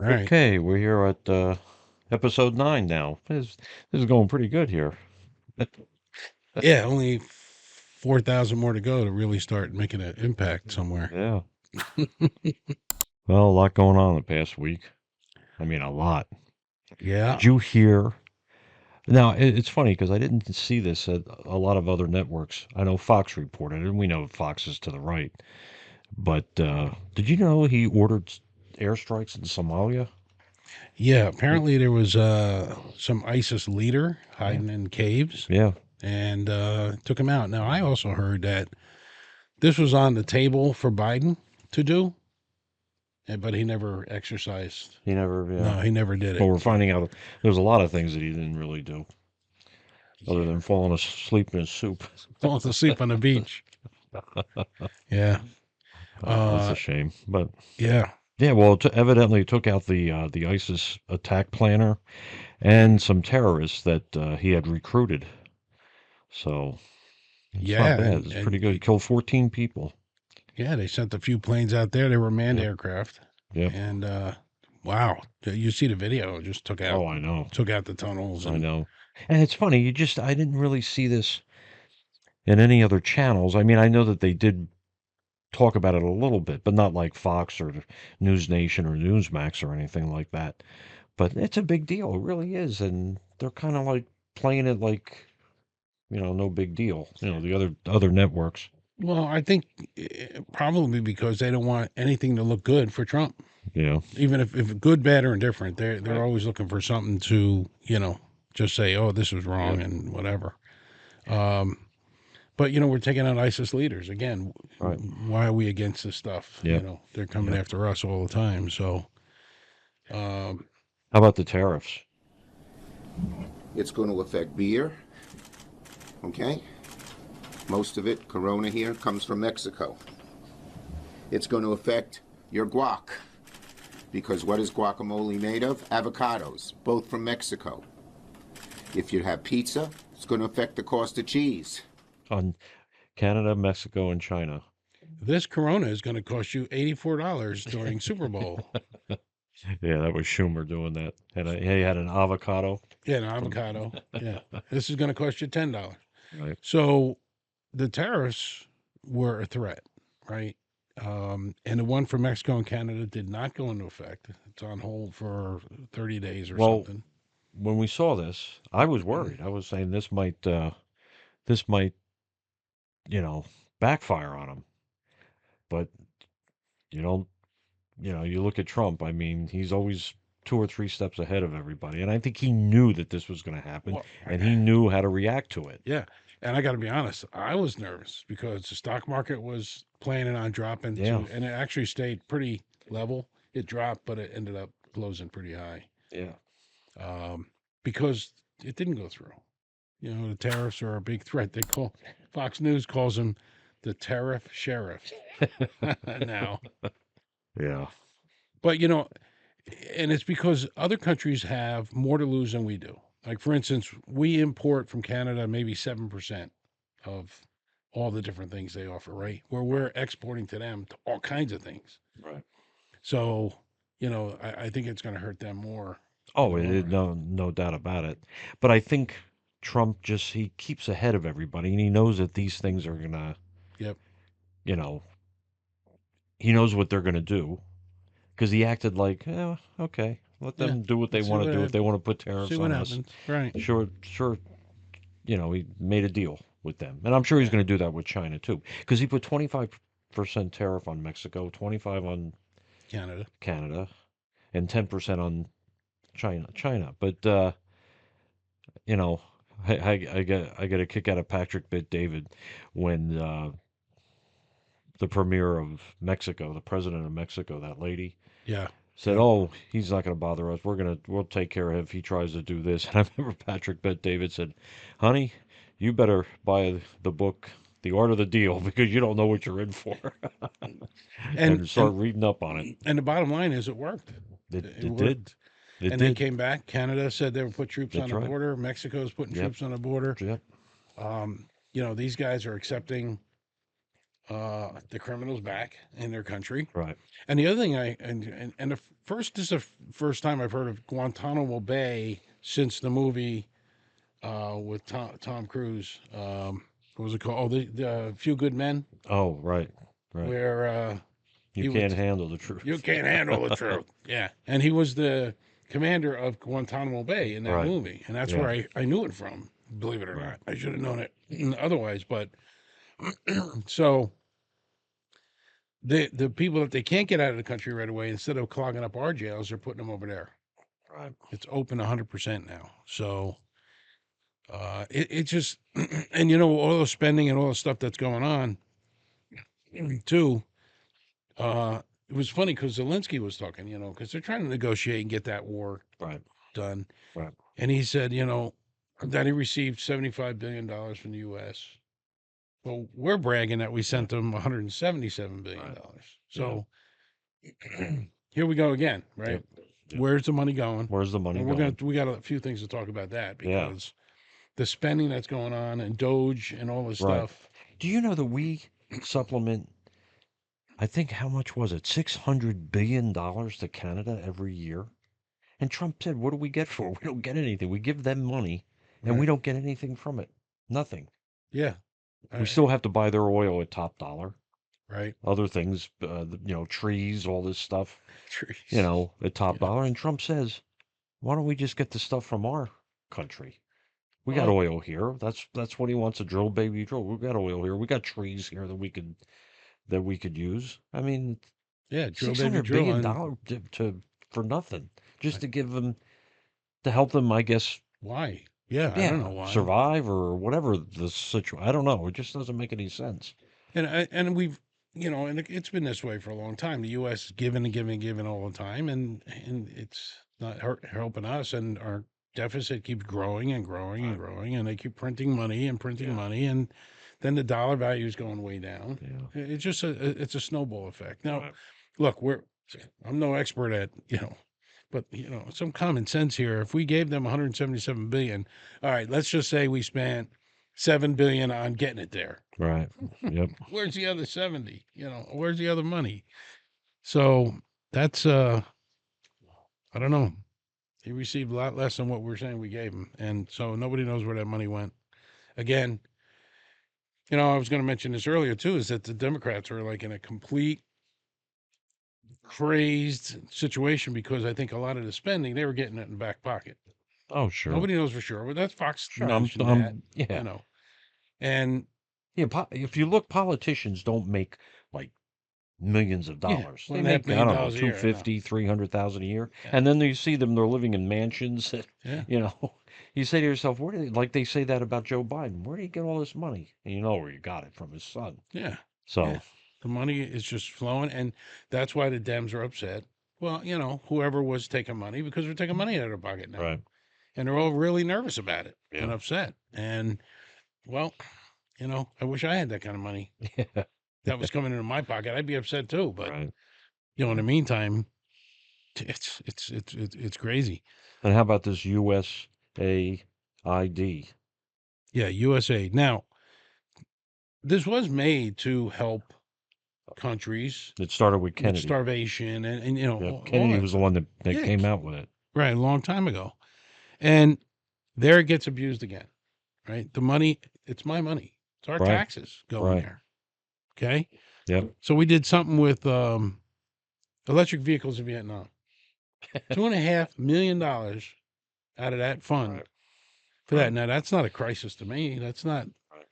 Right. Okay, we're here at episode 9 now. This is going pretty good here. Yeah, only 4,000 more to go to really start making an impact somewhere. Yeah. Well, a lot going on the past week. I mean, a lot. Yeah. Did you hear? Now, it's funny because I didn't see this at a lot of other networks. I know Fox reported it, and we know Fox is to the right. But did you know he ordered airstrikes in Somalia? Yeah, He- apparently there was some ISIS leader Yeah. hiding in caves Yeah. and took him out. Now, I also heard that this was on the table for Biden to do, but he never exercised. He never, yeah. No, he never did Well, it. we're So, finding out there's a lot of things that he didn't really do other yeah. than falling asleep in his soup. Falling asleep on the beach. Yeah. That's a Uh, shame. But yeah. yeah, well, evidently took out the ISIS attack planner and some terrorists that he had recruited. So it's not Yeah. bad. It's pretty good. Killed 14 people. Yeah, they sent a few planes out there. They were manned Yep. aircraft, Yep. and wow, you see the video? It just Oh, I know. took out the tunnels, I and know. And it's funny. I didn't really see this in any other channels. I mean, I know that they did talk about it a little bit, but not like Fox or News Nation or Newsmax or anything like that. But it's a big deal. It really is. And they're kind of like playing it like, no big deal. The other networks. well, I think probably because they don't want anything to look good for Trump, Yeah. even if good, bad, or indifferent. They're Right. always looking for something to just say, oh, this was Yep. wrong and whatever. Um, but we're taking out ISIS leaders again. Right. Why are we against this stuff? Yep. They're coming Yep. after us all the time. So um, How about the tariffs? It's going to affect beer, okay? Most of it, Corona here, comes from Mexico. It's going to affect your guac, because what is guacamole made of? Avocados, both from Mexico. If you have pizza, it's going to affect the cost of cheese. On Canada, Mexico, and China. This Corona is going to cost you $84 during Super Bowl. Yeah, that was Schumer doing that. And he had an avocado Yeah, an from. avocado. Yeah, this is going to cost you $10. Right. So the tariffs were a threat, right? And the one for Mexico and Canada did not go into effect. It's on hold for 30 days or Well, something. when we saw this, I was worried. I was saying this might, you know, backfire on him. But you don't, you look at Trump. I mean, he's always 2 or 3 steps ahead of everybody, and I think he knew that this was going to happen, Well, and he knew how to react to it. yeah. And I got to be honest, I was nervous because the stock market was planning on dropping Yeah, and it actually stayed pretty level. It dropped, but it ended up closing pretty high yeah, um, because it didn't go through. The tariffs are a big threat. Fox News calls him the Tariff Sheriff now. yeah. But and it's because other countries have more to lose than we do. Like for instance, we import from Canada maybe 7% of all the different things they offer, right? Where Right, we're exporting to them to all kinds of things. right. So, I think it's going to hurt them more in Oh, the long run. no doubt about it. But I think Trump just he keeps ahead of everybody, and he knows that these things are gonna, Yep. you know, he knows what they're gonna do because he acted like, okay, let Yeah. them do what they Let's see want to do. If they want to put see tariffs what on us, happens. Right. sure, sure. He made a deal with them, and I'm sure he's Yeah. going to do that with China too, because he put 25% tariff on Mexico, 25 on Canada. Canada, and 10% on China. But you know, I get a kick out of Patrick Bit David when the premier of Mexico, the president of Mexico, that lady Yeah. said, Yep. "Oh, he's not going to bother us. We'll take care of him if he tries to do this." And I remember Patrick Bet David said, "Honey, you better buy the book, The Art of the Deal, because you don't know what you're in for, And and and start reading up on it." and the bottom line is it worked. It, It it did. worked. It And they did. came back. Canada said they would put troops on That's the right. border. Mexico's putting Yep. troops on the border. Yep. These guys are accepting the criminals back in their country. Right. And the other thing and the first this is the first time I've heard of Guantanamo Bay since the movie with Tom Cruise. What was it called? Oh, the Few Good Men, Oh, right. Right. where You he was can't handle the you truth. can't handle the truth. Yeah, and he was the commander of Guantanamo Bay in that Right. movie, and that's Yeah. where I knew it from. Believe it or Right. not, I should have known it otherwise. But so the people that they can't get out of the country right away, instead of clogging up our jails, they're putting them over there. Right. It's open 100% now. So it just and you know all the spending and all the stuff that's going on too. It was funny because Zelensky was talking, because they're trying to negotiate and get that war Right. done, Right. and he said, that he received $75 billion from the U.S. Well, we're bragging that we Yeah. sent them $177 billion. Right. Yeah. So here we go again, right? Yep. Yep. Where's the money going? Where's the money And going? we got a few things to talk about that Yeah. because the spending that's going on and Doge and all this Right. stuff. Do you know that we supplement, I think, how much was it? $600 billion to Canada every year? And Trump said, what do we get for it? We don't get anything. We give them money and we Right. don't get anything from it. Nothing. Yeah. We still have to buy their oil at top dollar. Right. Other things, trees, all this stuff, Trees. at top Yeah. dollar. And Trump says, why don't we just get the stuff from our country? We got Well, oil here. That's what he wants to drill, baby, drill. We got oil here. We got trees here that we could use. I mean, yeah. Drill, six baby, hundred drill. billion And dollar to for nothing, just right. to give them to help them, I guess. Why? Yeah. I don't Yeah, know why. survive or whatever the situation. I don't know. It just doesn't make any sense. And we've, and it's been this way for a long time. The U.S. is giving and giving and giving all the time, and it's not helping us. And our deficit keeps growing and growing and Right. growing, and they keep printing money and printing Yeah. money, and then the dollar value is going way down. Yeah. It's just it's a snowball effect. Now, Right. look, I'm no expert at but some common sense here. If we gave them 177 billion, all right, let's just say we spent 7 billion on getting it there. Right. Yep. Where's the other 70? Where's the other money? So that's I don't know. He received a lot less than what we're saying we gave him. And so nobody knows where that money went. Again, I was going to mention this earlier too, is that the Democrats are like in a complete crazed situation because I think a lot of the spending they were getting it in the back pocket. Oh, sure. Nobody knows for sure, but that's Fox Sure. mentioned that, Yeah. And Yeah. If you look, politicians don't make like millions of yeah, dollars. $1.5 They make, I million don't know, a year. No. 250, 300,000 a year. Yeah. And then you see them, they're living in mansions that, Yeah. you say to yourself, like they say that about Joe Biden, where did he get all this money? And you know where he got it from his son. Yeah. So, Yeah. The money is just flowing, and that's why the Dems are upset. Well, whoever was taking money, because they're taking money out of their pocket now. right. And they're all really nervous about it and Yeah. upset. And, well, I wish I had that kind of money Yeah. that was coming into my pocket. I'd be upset too. But, Right. in the meantime, it's crazy. And how about this USAID? Yeah, USaid. Now, this was made to help countries It started with with Kennedy. starvation and Yep. all Kennedy that was the stuff. one that Yeah, came out with it. right, a long time ago. And there it gets abused again, right? The money, it's my money. It's our Right. taxes going Right. there. Okay. Yep. So we did something with electric vehicles in Vietnam. $2.5 million out of that fund Right. for that. Right. Now that's not a crisis to me. That's not, Right.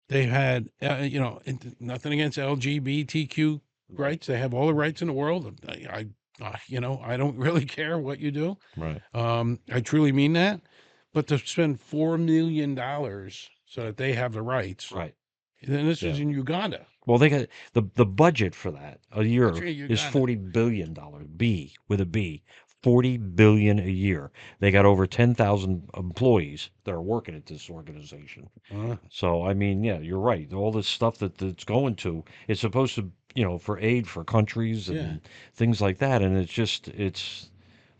they had, nothing against LGBTQ rights. They have all the rights in the world. I don't really care what you do. Right. I truly mean that. But to spend $4 million so that they have the rights, Right. then this is Yeah. in Uganda. Well, they got the budget for that a year That's right, is Uganda. $40 billion. B with a B. 40 billion a year. They got over 10,000 employees that are working at this organization. So, I mean, yeah, you're right. All this stuff that's going to, it's supposed to, for aid for countries and Yeah. things like that. And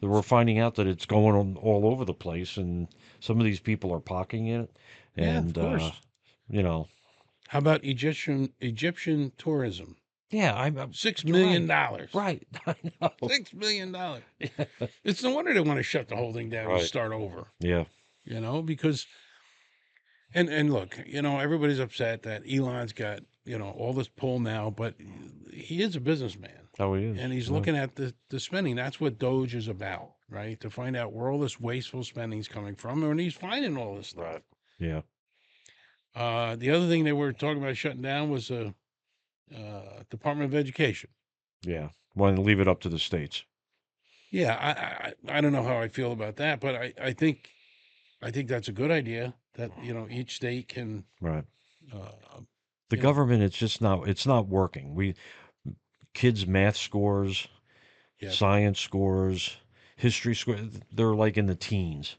we're finding out that it's going on all over the place, and some of these people are pocketing it. Yeah, of And, course. you know, How about Egyptian tourism? Yeah, $6 you're million. right. I know. $6 million. Yeah. It's no wonder they want to shut the whole thing down and Right. start over. Yeah. Because and look, everybody's upset that Elon's got all this pull now, but he is a businessman, How he is. and he's Yeah. looking at the spending. That's what Doge is about, right? To find out where all this wasteful spending is coming from, and he's finding all this stuff. Right. Yeah. The other thing they were talking about shutting down was Department of Education. Yeah. Want to leave it up to the states. Yeah, I don't know how I feel about that, but I think that's a good idea that each state can Right. uh, The you know government, it's not working. Kids' math scores, yes science scores, history scores, they're like in the teens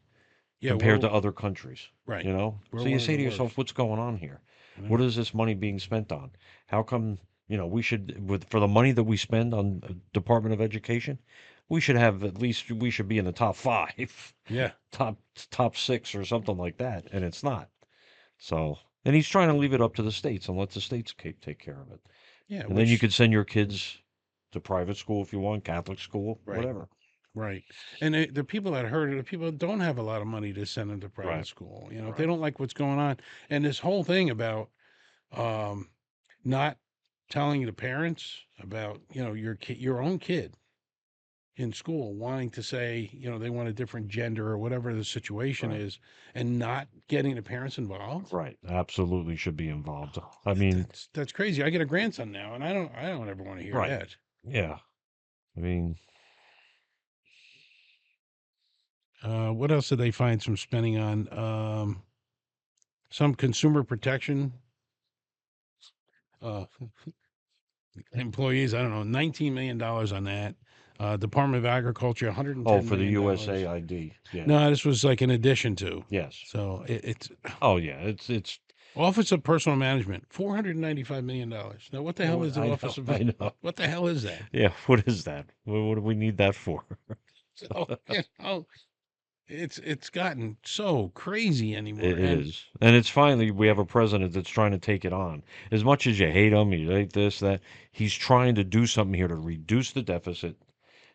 yeah compared we're to other countries, right you know? we're So you one of say the to yourself, worst. what's going on here? You know? What is this money being spent on? How come, we should, for the money that we spend on Department of Education, we should have at least, we should be in the top five, Yeah, top, top six or something like that. And it's not. So, and he's trying to leave it up to the states and let the states take care of it. yeah, And then you which could send your kids to private school if you want, Catholic school, right, whatever. right. And the people that heard it are people that don't have a lot of money to send them to private Right. school. If they Right. don't like what's going on, and this whole thing about um, not telling the parents about your own kid in school wanting to say they want a different gender or whatever the situation Right. is, and not getting the parents involved. Right. Absolutely should be involved. I That, mean, that's crazy. I get a grandson now, and I don't ever want to hear right. that. Yeah. I mean, What else did they find some spending on? Some consumer protection uh, employees. I don't know, $19 million on that. Department of Agriculture, one hundred and oh, ten for the million dollars. USAID. Yeah. No, this was like in addition to. Yes. So it's Oh, yeah. It's, Office of Personal Management, $495 million. Now, what the hell is the I know. Office of? I know. What the hell is that? Yeah. What is that? What do we need that for? So it's gotten so crazy anymore, It and is. And it's finally, we have a president that's trying to take it on. As much as you hate him, you hate this, that, he's trying to do something here to reduce the deficit.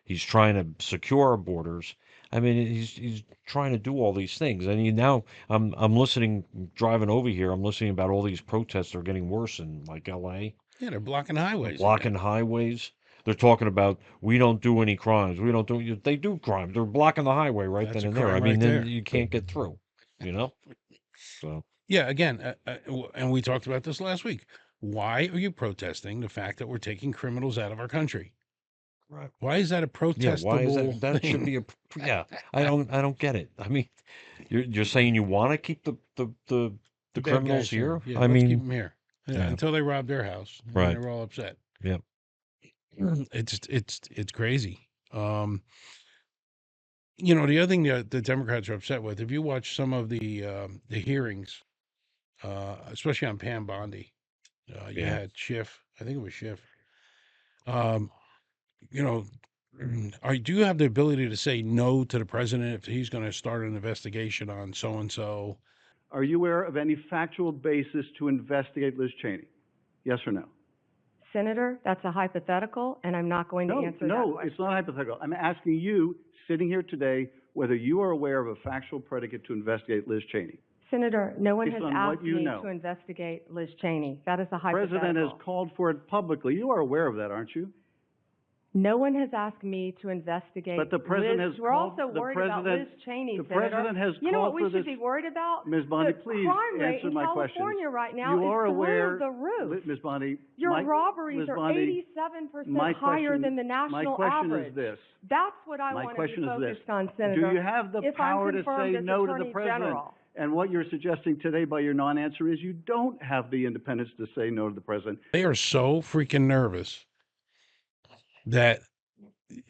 He's trying to secure our borders. I mean, he's trying to do all these things. And now I'm listening, driving over here, I'm listening about all these protests that are getting worse in like LA. yeah, they're blocking They're highways blocking again. highways. They're talking about we don't do any crimes. We don't do. They do crimes. They're blocking the highway right That's then a and there. I crime mean, right then there. you can't get through. You know. So Yeah, again, and we talked about this last week. Why are you protesting the fact that we're taking criminals out of our country? right. Why is that a Yeah. Why is protestable that? That should thing? be a. Yeah. I don't get it. I mean, you're saying you want to keep the The bad criminals guys here. here. Yeah, I let's keep mean, them here. Yeah, yeah. until they rob their house, and then Right. they're all upset. Yep. It's crazy. The other thing that the Democrats are upset with, if you watch some of the hearings, especially on Pam Bondi, you Yeah. had Schiff. I think it was Schiff. Um, you know, do you have the ability to say no to the president if he's going to start an investigation on so and so? Are you aware of any factual basis to investigate Liz Cheney? Yes or no? Senator, that's a hypothetical, and I'm not going to No, answer that no, question. it's not hypothetical. I'm asking you, sitting here today, whether you are aware of a factual predicate to investigate Liz Cheney. Senator, no one Based has on asked what you me know. to investigate Liz Cheney. That is a The president has hypothetical. called for it publicly. You are aware of that, aren't you? No one has asked me to investigate But the president Liz. has We're called, also the worried about Liz president, Cheney, the Senator. president has You know what called we for should this. be worried about? Ms. Bondi, The please crime rate answer in my questions. California right now You is are aware, through the roof. Ms. Bondi, Your robberies Ms. are Bondi, 87% higher than the my national question average. is this. That's what I My want to be question is this. focused on, Do Senator. you have the If I'm power to confirmed say as no to the Attorney president? General. And what you're suggesting today by your non-answer is you don't have the independence to say no to the president. They are so freaking nervous that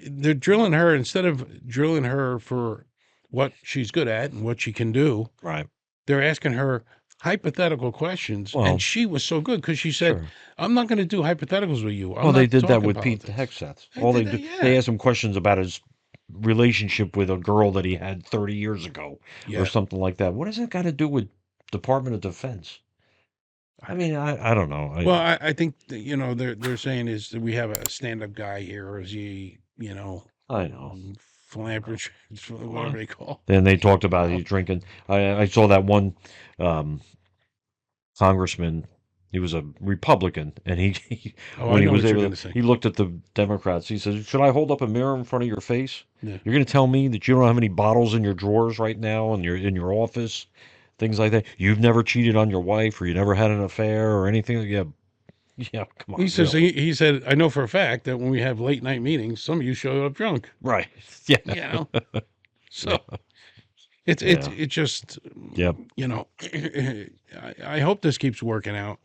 they're drilling her instead of drilling her for what she's good at and what she can do. Right. They're asking her hypothetical questions, and Well, she was so good because she said, sure. "I'm not going to do hypotheticals with you. I'm Well, they not did that talking with Pete politics." Hegseth. They All did they that, do, they yeah, asked him questions about his relationship with a girl that he had 30 years ago or yeah. something like that. What does that got to do with Department of Defense? I mean, I don't know. Well, I think that, they're saying is that we have a stand-up guy here, or is he, I know. philanthropist, whatever they call. Then they talked about he's drinking. I saw that one um, congressman. He was a Republican, and Oh, I when he know was what you're able, gonna say. he looked at the Democrats. He says, "Should I hold up a mirror in front of your face? Yeah. You're going to tell me that you don't have any bottles in your drawers right now, and you're in your office, things like that. You've never cheated on your wife, or you never had an affair, or anything. Yeah, yeah. Come He on, says really? he said, I know for a fact that when we have late night meetings, some of you show up drunk. Right? Yeah, You know, yeah, so it's yeah. it just Yep. I hope this keeps working out.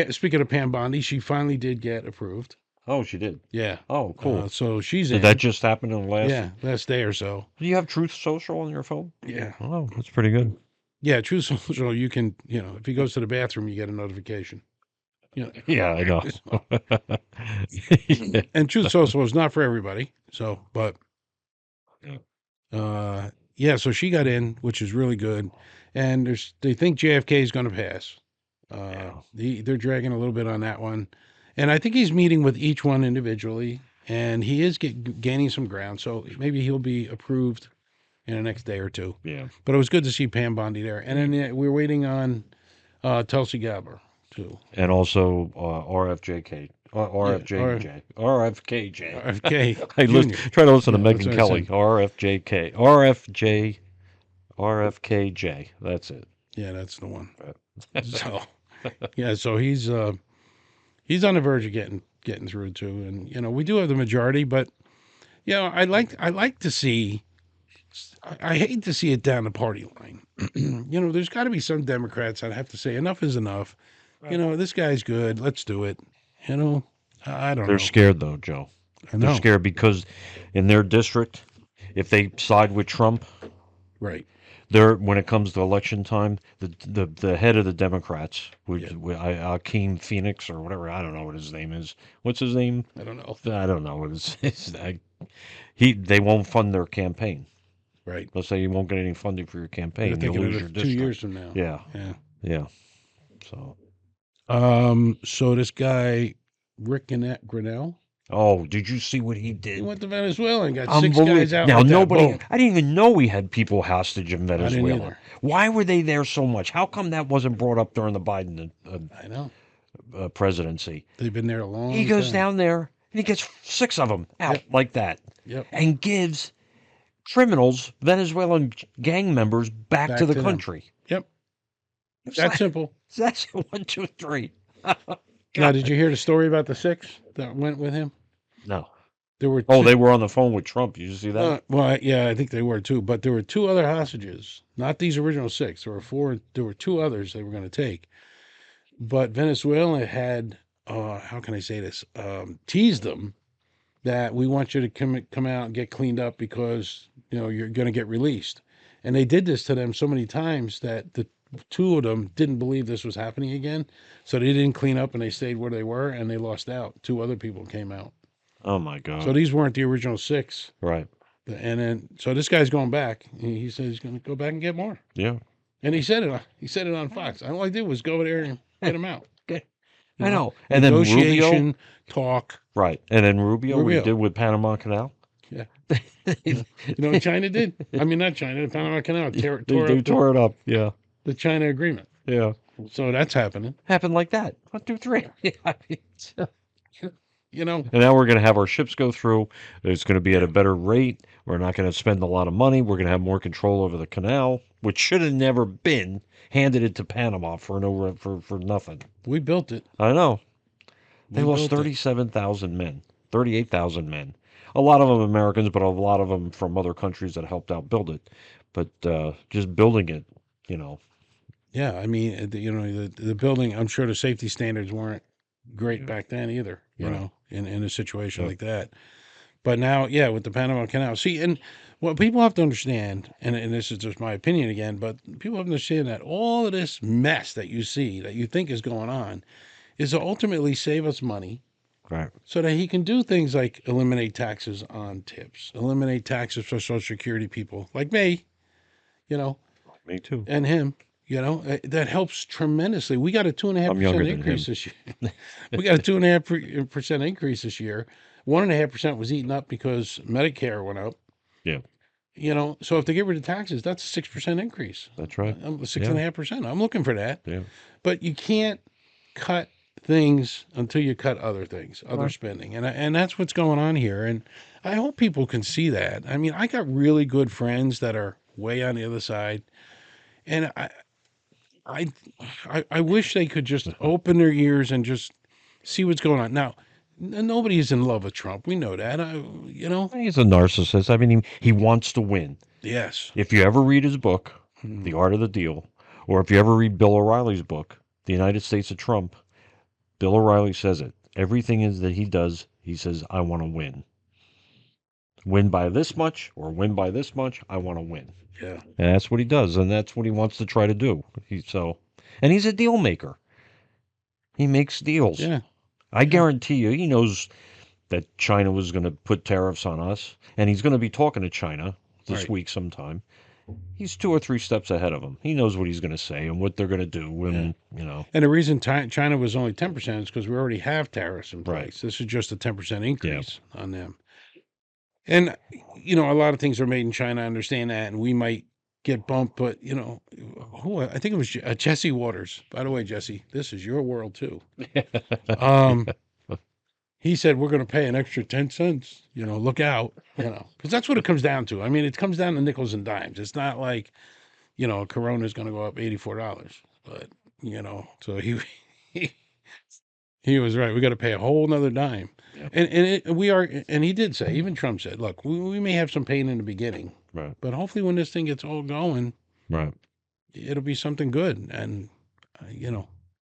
Speaking of Pam Bondi, she finally did get approved. Oh, she did. Yeah. Oh, cool. So she's Did that in. just happen in the last? Yeah, last day or so. Do you have Truth Social on your phone? Yeah. Oh, that's pretty good. Yeah, True Social, you can, if he goes to the bathroom, you get a notification. Yeah, I know. So- Yeah. and Truth Social is not for everybody. So, but yeah, so she got in, which is really good. And they think JFK is going to pass. They're dragging a little bit on that one. And I think he's meeting with each one individually, and he is gaining some ground. So maybe he'll be approved in the next day or two. Yeah. But it was good to see Pam Bondi there. And then we're waiting on Tulsi Gabbard, too. And also RFJK. RFJJ. RFKJ. RFK I Jr. try to listen to Yeah, Megan that's what I Kelly. said. RFJK. RFJ. RFKJ. That's it. Yeah, that's the one. So, yeah, so he's on the verge of getting through too. And we do have the majority, but I like to see. I hate to see it down the party line. There's got to be some Democrats that have to say enough is enough. This guy's good. Let's do it. I don't They're know. scared, though, Joe. I They're know. scared because in their district, if they side with Trump, Right. when it comes to election time, the head of the Democrats, Akeem Phoenix or whatever, I don't know what his name is. What's his name? I don't know. I don't know what they won't fund their campaign. Right. Let's say you won't get any funding for your They're campaign. You'll thinking lose of your it 2 district. years from now. Yeah, Yeah. yeah. So, So this guy, Rick Grinnell, oh, did you see what he he did? went to Venezuela and got 6 guys Unbelievable. out Now, like that. nobody, Boom. I didn't even know we had people hostage in I didn't Venezuela. either. Why were they there so much? How come that wasn't brought up during the Biden I know. presidency? They've been there a long He goes time. down there and he gets 6 of them out like that Yep. and gives criminals, Venezuelan gang members, back to the them. country. Yep. It's That's like- simple. That's 1, 2, 3. Now, did you hear the story about the 6 that went with him? No. There were Oh, two, they were on the phone with Trump. Did you see that? well, yeah, I think they were too. But there were 2 other hostages, not these original 6. There were 4. There were 2 others they were going to take. But Venezuela had, how can I say this? Teased them that we want you to come out and get cleaned up because you're going to get released. And they did this to them so many times that the 2 of them didn't believe this was happening again. So they didn't clean up and they stayed where they were and they lost out. 2 other people came out. Oh, my God. So these weren't the original 6. Right. And then, so this guy's going back. He says he's going to go back and get more. Yeah. And he said it. He said it on Fox. All I did was go over there and get him out. I know. And then Negotiation, Rubio. talk. Right. And then Rubio, what he Rubio. did with Panama Canal. Yeah. You know what China did? I mean, not China. The Panama Canal tore They up tore it up. Yeah. the China agreement. Yeah. So that's happening. Happened like that. 1, 2, 3. And now we're going to have our ships go through. It's going to be at a better rate. We're not going to spend a lot of money. We're going to have more control over the canal, which should have never been handed it to Panama for nothing. we built it. I know. They We lost built it. 37,000 men, 38,000 men. A lot of them Americans, but a lot of them from other countries that helped out build it. But just building it, Yeah, I mean, the building. I'm sure the safety standards weren't great back then either. Right. In a situation like that. But now, yeah, with the Panama Canal. See, and what people have to understand, and this is just my opinion again, but people have to understand that all of this mess that you see, that you think is going on, is to ultimately save us money Right. so that he can do things like eliminate taxes on tips, eliminate taxes for Social Security people like me, Me too. and him, That helps tremendously. We got a I'm younger 2.5% than him. increase this year. We got a 2.5% increase this year. 1.5% was eaten up because Medicare went up. Yeah, So if they get rid of taxes, that's a 6% increase. that's right. 6.5%. I'm looking for that. Yeah. But you can't cut things until you cut other things, other Right. spending, and that's what's going on here. And I hope people can see that. I mean, I got really good friends that are way on the other side, and I, I wish they could just open their ears and just see what's going on. Now, nobody is in love with Trump. We know that. He's a narcissist. I mean, he wants to win. Yes. If you ever read his book, The Art of the Deal, or if you ever read Bill O'Reilly's book, The United States of Trump, Bill O'Reilly says it. Everything is that he does, he says, I want to win. Win by this much or win by this much, I want to win. Yeah. And that's what he does, and that's what he wants to try to do. And he's a deal maker. He makes deals. Yeah. I guarantee you, he knows that China was going to put tariffs on us, and he's going to be talking to China this Right. week sometime. He's 2 or 3 steps ahead of them. He knows what he's going to say and what they're going to do, and And the reason China was only 10% is because we already have tariffs in place. Right. This is just a 10% increase on them. And, a lot of things are made in China. I understand that. And we might get bumped. But, I think it was Jesse Waters. By the way, Jesse, this is your world too. He said, we're going to pay an extra 10 cents, look out, because that's what it comes down to. I mean, it comes down to nickels and dimes. It's not like, Corona is going to go up $84. But, so he was right. We got to pay a whole nother dime. Yep. And he did say, even Trump said, look, we may have some pain in the beginning, Right. but hopefully when this thing gets all going, Right. it'll be something good. And,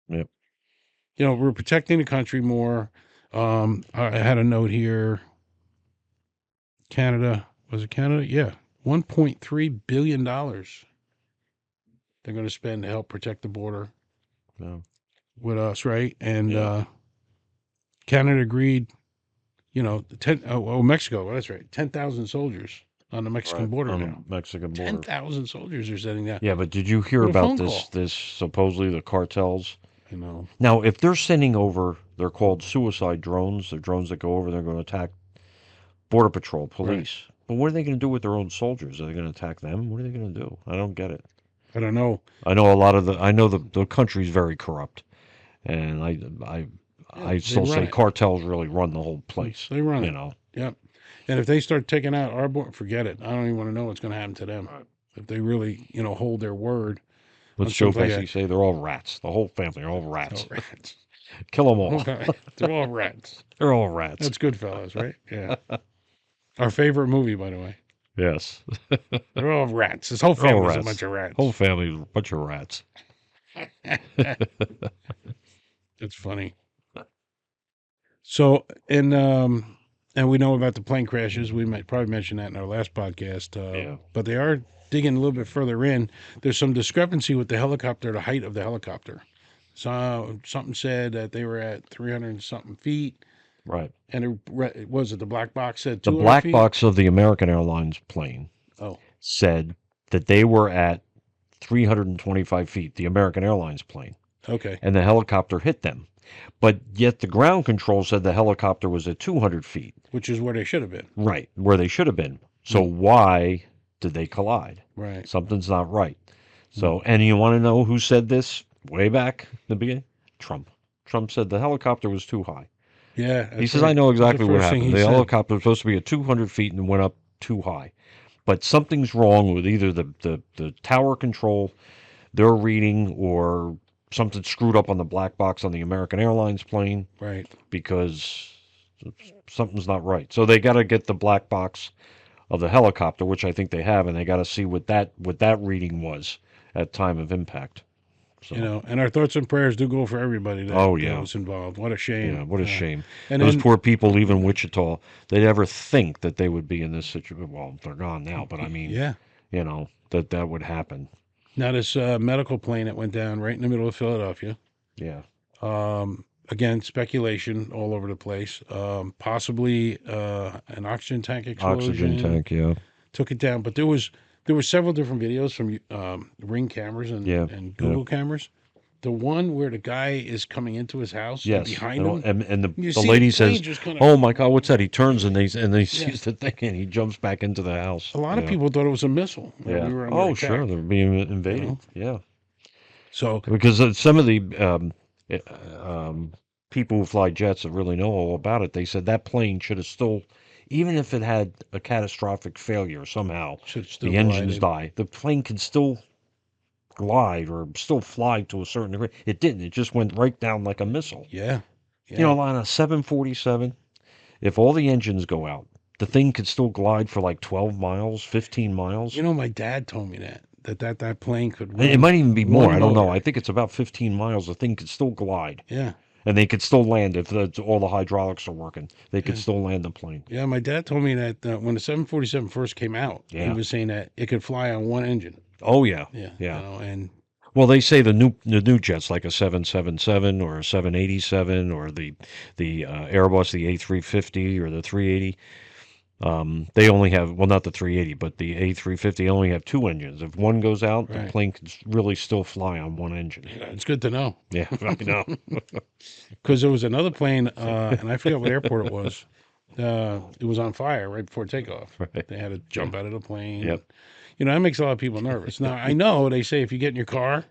Yep. We're protecting the country more. I had a note here. Canada, was it Canada? Yeah. $1.3 billion they're going to spend to help protect the border Yeah. with us, right? And Yeah. Canada agreed, Mexico, that's right, 10,000 soldiers on the Mexican border on now. the Mexican border. 10,000 soldiers are sitting there. Yeah, but did you hear With a about phone this? call. This supposedly the cartels. You Now, if they're sending over, they're called suicide drones. They're drones that go over. They're going to attack border patrol, police. But what are they going to do with their own soldiers? Are they going to attack them? What are they going to do? I don't get it. I don't know. I know the country's very corrupt, and I still run say it. cartels really run the whole place. They run you it. know. Yep. And if they start taking out our border, forget it. I don't even want to know what's going to happen to them. If they really, hold their word. What's on Joe something like Pesci say? They're all rats. The whole family are all rats. All rats. Kill them all. They're all rats. They're all rats. That's Goodfellas, right? Yeah. Our favorite movie, by the way. Yes. They're all rats. This whole They're all family's a rats. bunch of rats. Whole family's a bunch of rats. It's funny. So, and we know about the plane crashes. We might probably mention that in our last podcast. Yeah. But they are digging a little bit further in. There's some discrepancy with the helicopter, the height of the helicopter. So something said that they were at 300 and something feet. Right. And was it the black box said The 200 black feet? box of the American Airlines plane Oh, said that they were at 325 feet, the American Airlines plane, okay. and the helicopter hit them. But yet the ground control said the helicopter was at 200 feet. Which is where they should have been. Right, where they should have been. So why did they collide? Right. Something's not right. So, and you want to know who said this way back in the beginning? Trump. Trump said the helicopter was too high. Yeah. He says, I know exactly what happened. The said. helicopter was supposed to be at 200 feet and went up too high. But something's wrong with either the tower control they're reading or something screwed up on the black box on the American Airlines plane. Right. Because something's not right. So they got to get the black box of the helicopter, which I think they have, and they got to see what that reading was at time of impact. So, And our thoughts and prayers do go for everybody that, that was involved. What a shame. Yeah, what a shame. And those then, poor people leaving Wichita, they'd ever think that they would be in this situation. Well, they're gone now, but I mean, that would happen. Now, this medical plane that went down right in the middle of Philadelphia. Yeah. Again, speculation all over the place. Possibly an oxygen tank explosion. Oxygen tank, yeah. Took it down. But there was There were several different videos from Ring cameras and, Yeah, and yeah. Google cameras. The one where the guy is coming into his house and Yes, behind him, and you the see lady the plane says, just kind of. "Oh my God, what's that?" He turns and he Yeah. sees the thing and he jumps back into the house. A lot of Yeah, people thought it was a missile. yeah. We were under Oh, attack. sure, they're being You invaded. know, Yeah, so because some of the uh, people who fly jets that really know all about it, they said that plane should have still, even if it had a catastrophic failure somehow, should still the engines glided. die, the plane can still glide or still fly to a certain degree. It didn't. It just went right down like a missile. Yeah, You yeah. know, on a 747, if all the engines go out, the thing could still glide for like 12 miles, 15 miles. You know, my dad told me that plane could It run might even be more. one I don't know. motor. I think it's about 15 miles. The thing could still glide. Yeah, And they could still land if all the hydraulics are working. They could yeah, still land the plane. yeah. My dad told me that when the 747 first came out, he Yeah. was saying that it could fly on one engine. Oh yeah. Yeah, Yeah. and Well, they say the new jets like a 777 or a 787 or the Airbus the A350 or the 380. They only have, well, not the 380, but the A350 only have two engines. If one goes out, the right. plane can really still fly on one engine. Yeah, it's good to know Yeah, I know. because there was another plane, and I forget what airport it was. It was on fire right before takeoff. Right. They had to jump out of the plane. Yep. You know, that makes a lot of people nervous. Now, I know they say if you get in your car,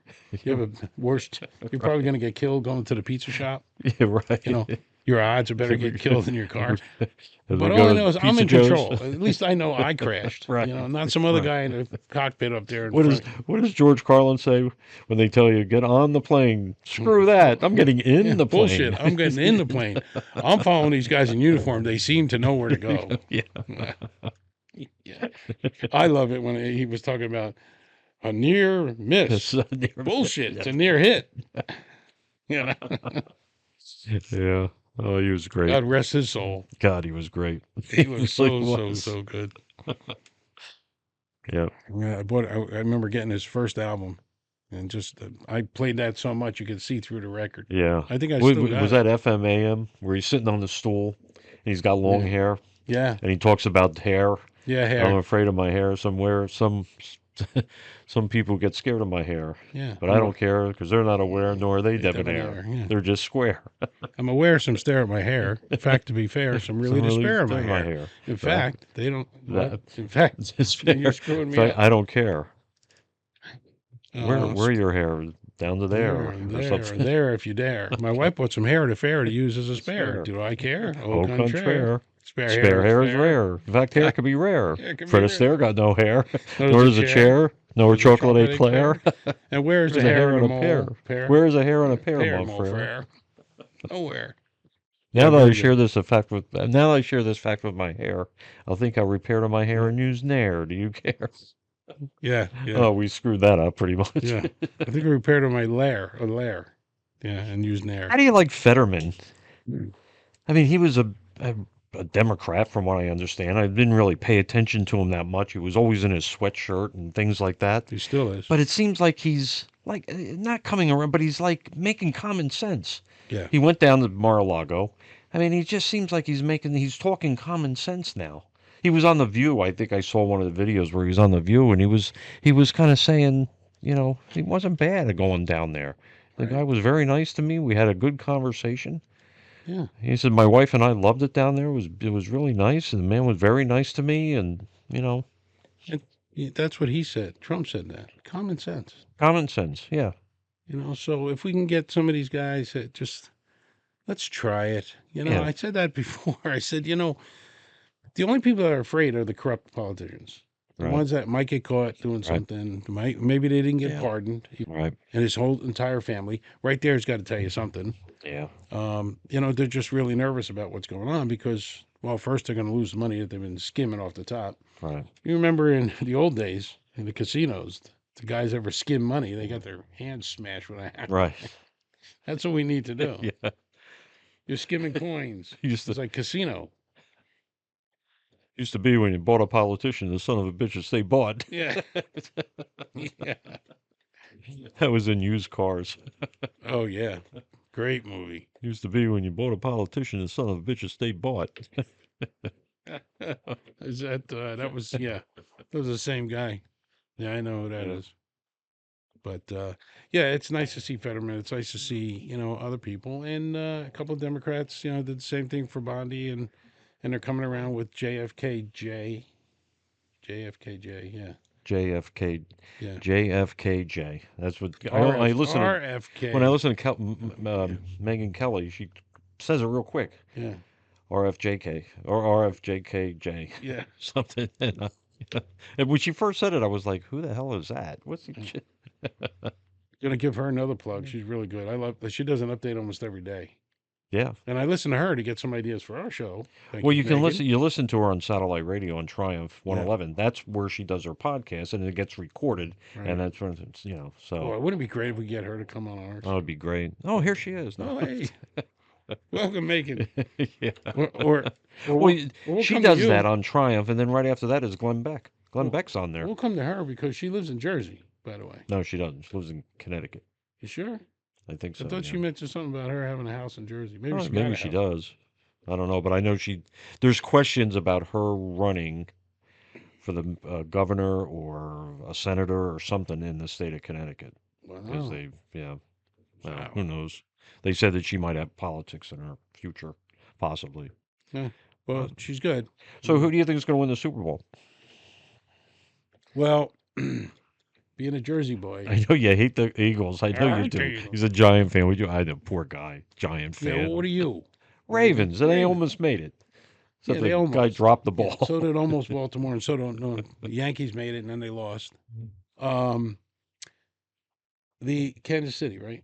you have a worst, you're probably going to get killed going to the pizza shop. Yeah, right. You know, your odds are better get killed in your car. As we But go all I to know is I'm Pizza in Joe's. control. At least I know I crashed. Right. You know, not some other Right. guy in the cockpit up there in What does front. what does George Carlin say when they tell you get on the plane? Screw that! I'm getting in Yeah, the plane. bullshit. I'm getting in the plane. I'm following these guys in uniform. They seem to know where to go. Yeah. Yeah. I love it when he was talking about a near miss. Bullshit. It's a near hit. You know, Yeah. Oh, he was great. God rest his soul. God, he was great. He was really so was. good. Yeah. Yeah, I remember getting his first album, and just I played that so much you could see through the record. Yeah. I think I still got Was it. that FMAM where he's sitting on the stool and he's got long Yeah. hair Yeah, and he talks about hair? yeah, I'm hair. afraid of my hair somewhere. Some people get scared of my hair, Yeah, but I don't care because they're not aware, nor are they debonair. debonair. Yeah. They're just square. I'm aware some stare at my hair. In fact, to be fair, some really Some really despair of stare my at my hair. hair. In Well, fact, they don't. that- What? In fact, It's fair. you're screwing In me fact, up. I don't care. Uh, Where your hair? Down to there, or something. there, if you dare. My wife bought some hair at a fair to use as a spare. Spare. Do I care? Au contraire. Spare Spare hair is fair. rare. In fact, hair could be rare. Hair can be Fred rare. Astaire got no hair, Nor nor does does a chair, nor a Does a chocolate eclair. And where's Where's the a hair hair on on a a mole? pear? Where's a hair on a pear, Pear, mon mon frere? frere. Nowhere. Now Yeah, that I very share good. this fact with my hair, I'll think I'll repair to my hair and use Nair. Do you care? Yeah, yeah, Oh, we screwed that up pretty much. yeah. I think I repaired on my lair. Yeah, and used Nair. How do you like Fetterman? Hmm. I mean, he was a Democrat, from what I understand. I didn't really pay attention to him that much. He was always in his sweatshirt and things like that. He still is. But it seems like he's like not coming around, but he's like making common sense. Yeah. He went down to Mar-a-Lago. I mean, he just seems like he's talking common sense now. He was on The View. I think I saw one of the videos where he was on The View, and he was kind of saying, he wasn't bad at going down there. The Right. guy was very nice to me. We had a good conversation. Yeah. He said my wife and I loved it down there. It was really nice, and the man was very nice to me, and That's what he said. Trump said that. Common sense. common sense. Yeah, So if we can get some of these guys that just let's try it. Yeah. I said that before. I said, the only people that are afraid are the corrupt politicians. The Right. ones that might get caught doing something. Maybe they didn't get Yeah. pardoned. right. And his whole entire family. Right there's got to tell you something. Yeah, They're just really nervous about what's going on because, well, first they're going to lose the money that they've been skimming off the top. right. You remember in the old days in the casinos, the guys ever skim money, they got their hands smashed with a hammer. Right. That's what we need to do. Yeah. You're skimming coins. Used It's to like casino. be when you bought a politician, the son of a bitch that they bought. Yeah. Yeah. That was in Used Cars. Oh yeah. Great movie. Used to be when you bought a politician, the son of a bitch that they bought. Is that that was that was the same guy. Yeah, I know who that Yeah. is. But yeah, it's nice to see Fetterman. It's nice to see other people, and a couple of Democrats did the same thing for Bondi, and they're coming around with JFKJ, JFKJ, yeah, JFK, yeah, JFKJ. That's what I RF listen to when I RFK, listen to yeah, Megan Kelly. She says it real quick. yeah, RFJK or RFJKJ, yeah. something. And when she first said it, I was like, "Who the hell is that? What's the?" Gonna give her another plug. She's really good. I love that she does an update almost every day, Yeah. and I listen to her to get some ideas for our show. Thank Well, you, you can Megan. listen. You listen to her on satellite radio on Triumph Yeah, 111. That's where she does her podcast, and it gets recorded, and right. that's when it's. So Boy, wouldn't it be great if we get her to come on ours? that would be great. Oh, here she is now. Oh, hey, welcome, Megan. Yeah. Or or or Well, we'll she come to does that you. on Triumph, and then right after that is Glenn Beck. Glenn We'll, Beck's on there. we'll come to her because she lives in Jersey, by the way. No, she doesn't. She lives in Connecticut. You sure? I think I so. thought Yeah. she mentioned something about her having a house in Jersey. Maybe Oh, she got maybe a she house. does. I don't know, but I know she. There's questions about her running for the governor or a senator or something in the state of Connecticut because Wow. yeah. Well, Wow. who knows? They said that she might have politics in her future, possibly. Yeah. But Well, she's good. so, who do you think is going to win the Super Bowl? Well, being a Jersey boy, I know you hate the Eagles. I know I you hate the do. Eagles. He's a Giant fan. We do. I know, poor guy, Giant Yeah. Well, fan. what are you? Raven. Ravens, and they Raven. almost made it. Yeah, Except they the guy almost. dropped the Yeah. ball. So did almost Baltimore, and so don't no. The Yankees made it, and then they lost. Um, the Kansas City, right?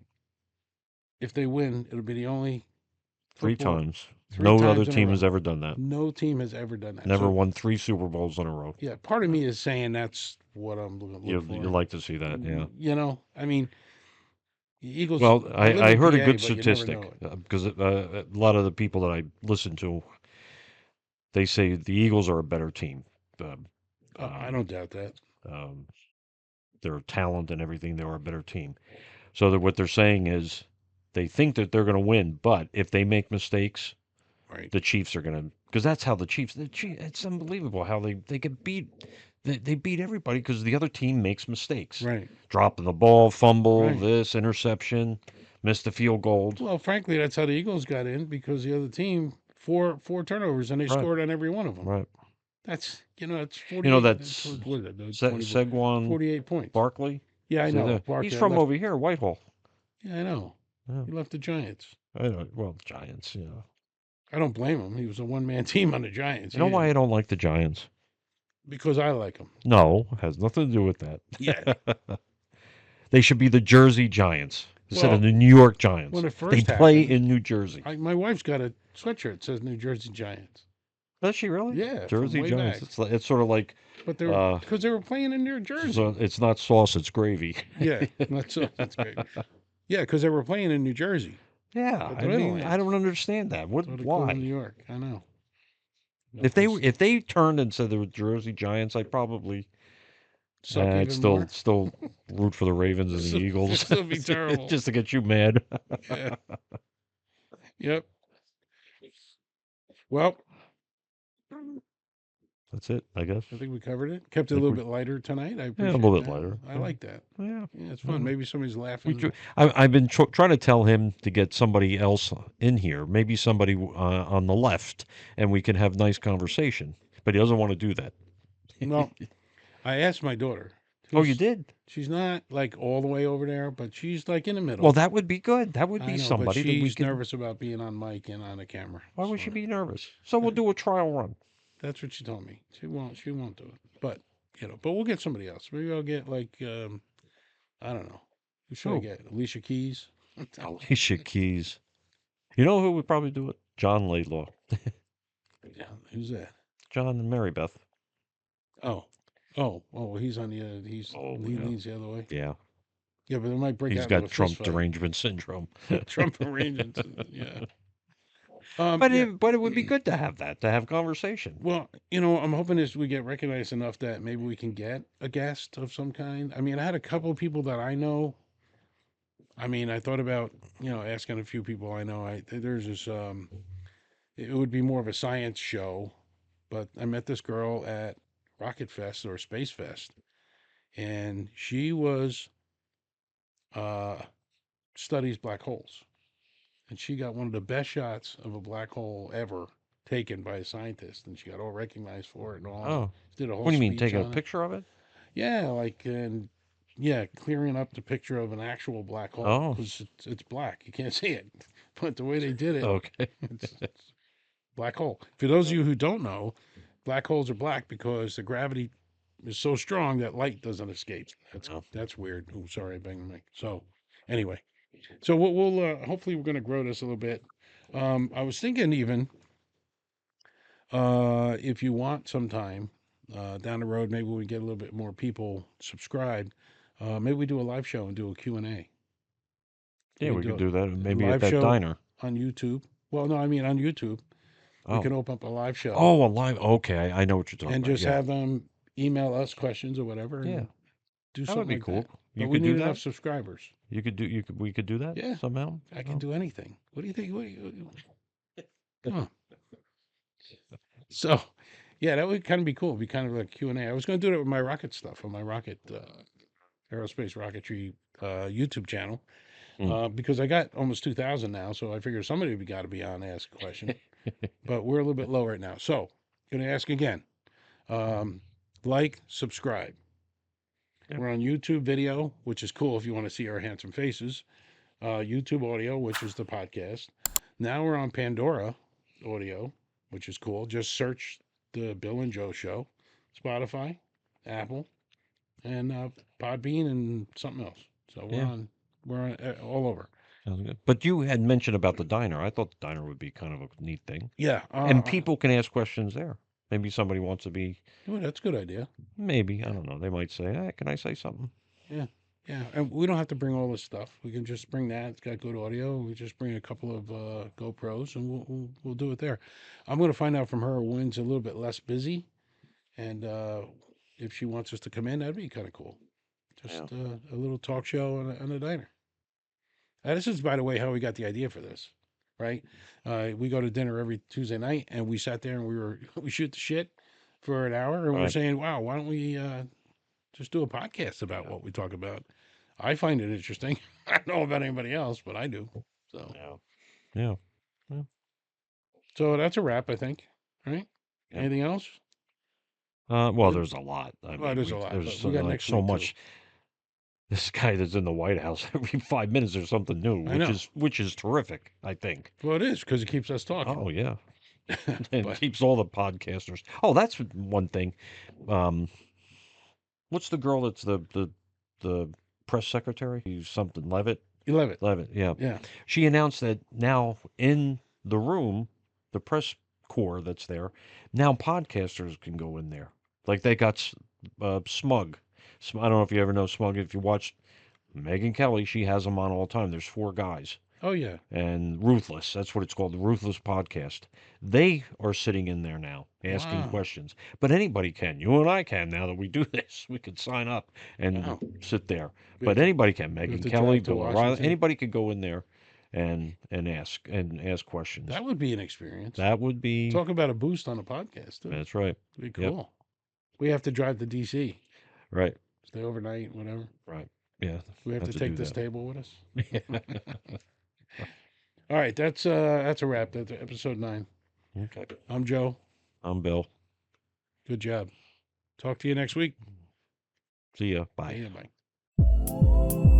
If they win, it'll be the only Three football times. three No other times in a team has row. ever done that. No team has ever done that. Never So won 3 Super Bowls in a row. yeah, part of me is saying that's what I'm looking look You for. like to see that, yeah. I mean, the Eagles. Well, I live I in heard a PA, good but you never know statistic it. because a lot of the people that I listen to, they say the Eagles are a better team. Um, I um, don't doubt that. um, their talent and everything, they are a better team. So that what they're saying is they think that they're going to win, but if they make mistakes, Right. the Chiefs are going to, because that's how the Chiefs, it's unbelievable how they get beat. They beat everybody because the other team makes mistakes. Right. Dropping the ball, fumble, Right. this, interception, missed the field goal. Well, frankly, that's how the Eagles got in because the other team four turnovers and they Right, scored on every one of them. right. That's it's You know, 48. that's What is that? 24, Seguin 48 points. Barkley. Yeah, I See know. he's Barkley from left. over here, Whitehall. Yeah, I know. Yeah, He left the Giants. I know. Well, Giants, you know. I don't blame him. He was a one man team on the Giants. You know why I don't like the Giants? Because I like him. No, it has nothing to do with that. Yeah. They should be the Jersey Giants instead of Well, the New York Giants. when it They first play happened, in New Jersey. my wife's got a sweatshirt that says New Jersey Giants. Does she really? Yeah, from Jersey way Giants. back. It's sort of like But they're uh, because they were playing in New Jersey. so it's not sauce, it's gravy. Yeah, that's great. Yeah, because they were playing in New Jersey. Yeah, But I they're mean, I Inlands. don't understand that. What? So they call them New Why? York. I know. If they turned and said they were Jersey Giants, I'd probably Suck I'd even more. still root for the Ravens and the Eagles This will be terrible. just to get you mad. Yeah. Yep. Well, That's it, I guess. I think we covered it. Kept it a Think little we- bit lighter tonight. I Yeah, a appreciate little bit that. lighter. I Yeah. like that. Yeah. Yeah, it's fun. Yeah. Maybe somebody's laughing. I've been trying to tell him to get somebody else in here, maybe somebody on the left, and we can have nice conversation. But he doesn't want to do that. No, I asked my daughter. Oh, you who's- did? She's not like all the way over there, but she's like in the middle. Well, that would be good. That would I be know, but somebody that we she's could. nervous about being on mic and on a camera. Why would so she be nervous? So we'll do a trial run. That's what she told me. She won't do it. But but we'll get somebody else. Maybe I'll get like I don't know. Who should I Who? get? Alicia Keys. Alicia Keys. You know who would probably do it? John Laidlaw. Yeah, who's that? John and Mary Beth. Oh, he's on the he yeah. leans the other way. Yeah. Yeah, but it might break He's out into got a Trump fist fight. derangement syndrome. Trump arrangements. Yeah. But yeah. it would be good to have conversation. Well, I'm hoping as we get recognized enough that maybe we can get a guest of some kind. I mean, I had a couple of people that I know. I mean, I thought about, asking a few people I know. There's this it would be more of a science show, but I met this girl at Rocket Fest or Space Fest, and she was studies black holes, and she got one of the best shots of a black hole ever taken by a scientist, and she got all recognized for it and all. And Oh, did a what whole do you mean, speech taking a on it. picture of it? Yeah, like and yeah, clearing up the picture of an actual black hole Oh, because it's black. You can't see it, but the way they did it, okay. it's black hole. For those of you who don't know, black holes are black because the gravity is so strong that light doesn't escape. Oh, That's weird. Oh, sorry, I banged the mic. So anyway, so we'll hopefully we're going to grow this a little bit. I was thinking even if you want sometime down the road, maybe we get a little bit more people subscribed. Maybe we do a live show and do a Q&A. We yeah, can we do could do that. a Maybe at live that show diner. on YouTube. Well, no, I mean on YouTube. We Oh, can open up a live show oh, a live. Okay, I know what you're talking and about. just Yeah, have them email us questions or whatever yeah, and do that would something be like that. cool. But You we could do need enough that. subscribers. You could do. You could. We could do that Yeah, somehow. I can Oh. do anything. What do you think? Come on. So, yeah, that would kind of be cool. It'd be kind of like Q&A. I was going to do it with my rocket stuff on my rocket aerospace rocketry YouTube channel Mm. because I got almost 2,000 now. So I figure somebody got to be on to ask a question. But we're a little bit low right now. So, going to ask again. Like, subscribe. Yep. We're on YouTube video, which is cool if you want to see our handsome faces. YouTube audio, which is the podcast. Now we're on Pandora audio, which is cool. Just search the Bill and Joe Show, Spotify, Apple, and Podbean, and something else. So Yeah, we're on all over. sounds good. But you had mentioned about the diner. I thought the diner would be kind of a neat thing, Yeah. and people can ask questions there. Maybe somebody wants to be. Oh, that's a good idea. Maybe I don't know. They might say, "Hey, can I say something?" Yeah. Yeah, and we don't have to bring all this stuff. We can just bring that. It's got good audio. We just bring a couple of GoPros, and we'll do it there. I'm going to find out from her when's a little bit less busy, and if she wants us to come in, that'd be kind of cool. Just Yeah. a little talk show on a diner. This is, by the way, how we got the idea for this, right? We go to dinner every Tuesday night, and we sat there and we shoot the shit for an hour, and we're Right. saying, "Wow, why don't we just do a podcast about Yeah. what we talk about?" I find it interesting. I don't know about anybody else, but I do. So, Yeah. Yeah. Yeah. so that's a wrap, I think. Right? Yep. Anything else? Well, there's a lot. I Well, mean, there's a lot, there's but we got like next so week too. much. This guy that's in the White House every 5 minutes there's something new, I know. which is terrific. I think. Well, it is because it keeps us talking. Oh yeah, and But keeps all the podcasters. Oh, that's one thing. Um, what's the girl that's the press secretary? She's something Levitt. you love it. Levitt. Yeah. Yeah. She announced that now in the room, the press corps that's there, now podcasters can go in there. Like they got Smug. I don't know if you ever know Smug. If you watch Megyn Kelly, she has them on all the time. There's 4 guys. Oh yeah. And Ruthless, that's what it's called, the Ruthless Podcast. They are sitting in there now asking Wow. questions. But anybody can. You and I can now that we do this. We can sign up and Wow. sit there. We have But to, anybody can. we have Megyn to Kelly, drive to Bill O'Reilly, Washington. anybody could go in there and ask questions. That would be an experience. That would be. Talk about a boost on a podcast too. That's right. It'd be Yep. cool. We have to drive to DC. Right. Stay overnight, whatever. Right. Yeah. We have to do take this that. table with us. All right, that's a wrap. That's episode 9. Okay. I'm Joe. I'm Bill. Good job. Talk to you next week. See ya. Bye. See ya, bye.